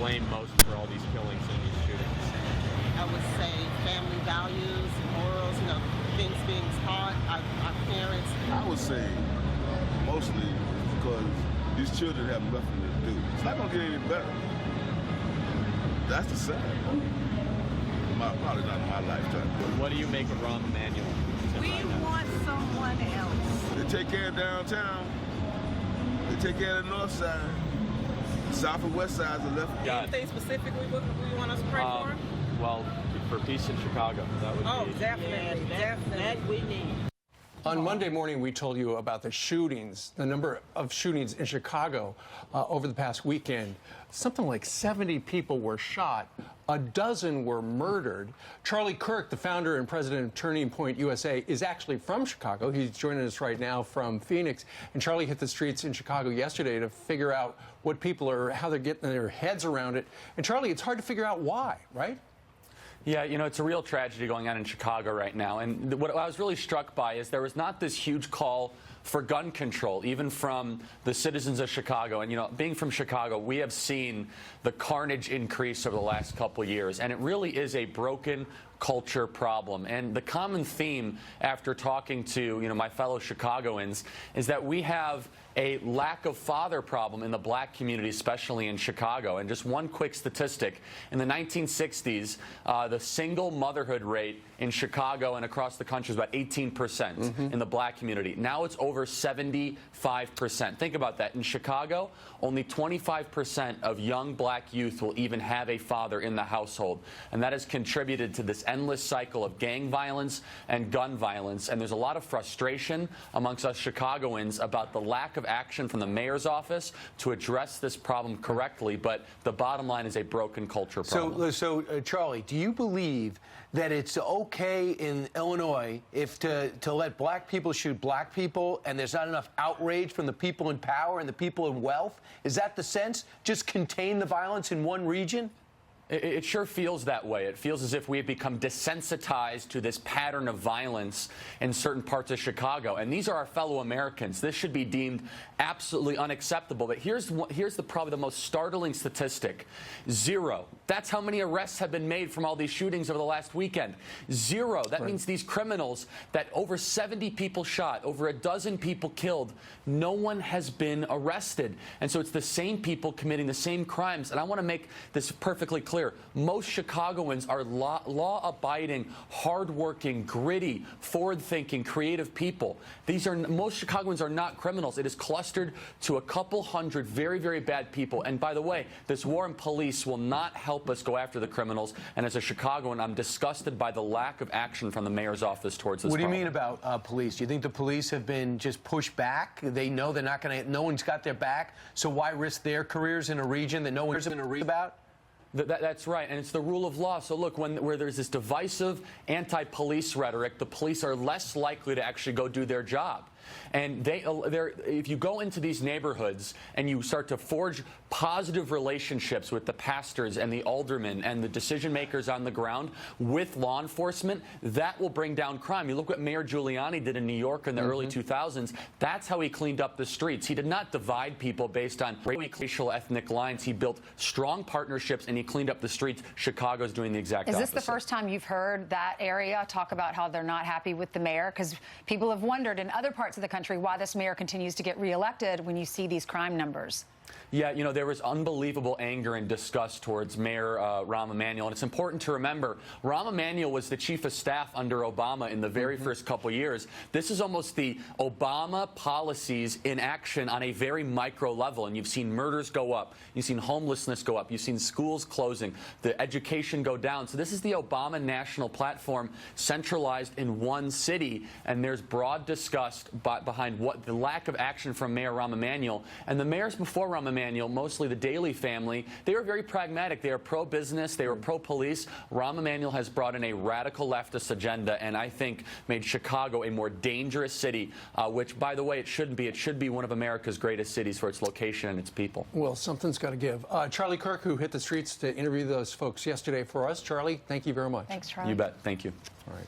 blame most for all these killings and these shootings? I would say family values, morals, things being taught, our parents. I would say mostly because these children have nothing to do. It's not going to get any better. That's the sad part. Probably not in my lifetime. What do you make of Rahm Emanuel? We want someone else. They take care of downtown. They take care of the north side. South and west sides are left. Anything specifically we want us to pray for? Well, for peace in Chicago. That would be. Definitely, definitely. That we need. On Monday morning, we told you about the shootings, the number of shootings in Chicago over the past weekend. Something like 70 people were shot. A dozen were murdered. Charlie Kirk, the founder and president of Turning Point USA, is actually from Chicago. He's joining us right now from Phoenix. And Charlie hit the streets in Chicago yesterday to figure out what people are, how they're getting their heads around it. And Charlie, it's hard to figure out why, right? Yeah, it's a real tragedy going on in Chicago right now. And what I was really struck by is there was not this huge call for gun control, even from the citizens of Chicago. And, being from Chicago, we have seen the carnage increase over the last couple of years. And it really is a broken culture problem. And the common theme after talking to, my fellow Chicagoans is that we have a lack of father problem in the black community, especially in Chicago. And just one quick statistic, in the 1960s, the single motherhood rate in Chicago and across the country was about 18% in the black community. Now it's over 75%. Think about that. In Chicago, only 25% of young black youth will even have a father in the household. And that has contributed to this endless cycle of gang violence and gun violence. And there's a lot of frustration amongst us Chicagoans about the lack of action from the mayor's office to address this problem correctly. But the bottom line is a broken culture problem. So Charlie, do you believe that it's okay in Illinois to let black people shoot black people and there's not enough outrage from the people in power and the people in wealth? Is that the sense? Just contain the violence in one region? It sure feels that way. It feels as if we have become desensitized to this pattern of violence in certain parts of Chicago. And these are our fellow Americans. This should be deemed absolutely unacceptable. But here's probably the most startling statistic. 0. That's how many arrests have been made from all these shootings over the last weekend. 0. That means these criminals that over 70 people shot, over a dozen people killed, no one has been arrested. And so it's the same people committing the same crimes. And I want to make this perfectly clear. Most Chicagoans are law-abiding, hard-working, gritty, forward-thinking, creative people. Most Chicagoans are not criminals. It is clustered to a couple hundred very, very bad people. And by the way, this war on police will not help us go after the criminals. And as a Chicagoan, I'm disgusted by the lack of action from the mayor's office towards this problem. What do you mean about police? Do you think the police have been just pushed back? They know they're not going to, no one's got their back, so why risk their careers in a region that no one's going to read about? That's right, and it's the rule of law. So look, where there's this divisive anti-police rhetoric, the police are less likely to actually go do their job. And if you go into these neighborhoods and you start to forge positive relationships with the pastors and the aldermen and the decision makers on the ground with law enforcement, that will bring down crime. You look what Mayor Giuliani did in New York in the early 2000s. That's how he cleaned up the streets. He did not divide people based on racial, ethnic lines. He built strong partnerships and he cleaned up the streets. Chicago's doing the exact opposite. Is this the first time you've heard that area talk about how they're not happy with the mayor? Because people have wondered in other parts of the country why this mayor continues to get reelected when you see these crime numbers. Yeah, there was unbelievable anger and disgust towards Mayor Rahm Emanuel. And it's important to remember, Rahm Emanuel was the chief of staff under Obama in the very first couple years. This is almost the Obama policies in action on a very micro level. And you've seen murders go up. You've seen homelessness go up. You've seen schools closing, the education go down. So this is the Obama national platform centralized in one city. And there's broad disgust behind the lack of action from Mayor Rahm Emanuel. And the mayors before Rahm Emanuel, mostly the Daley family, they were very pragmatic. They are pro-business. They were pro-police. Rahm Emanuel has brought in a radical leftist agenda and I think made Chicago a more dangerous city, which, by the way, it shouldn't be. It should be one of America's greatest cities for its location and its people. Well, something's got to give. Charlie Kirk, who hit the streets to interview those folks yesterday for us. Charlie, thank you very much. Thanks, Charlie. You bet. Thank you. All right.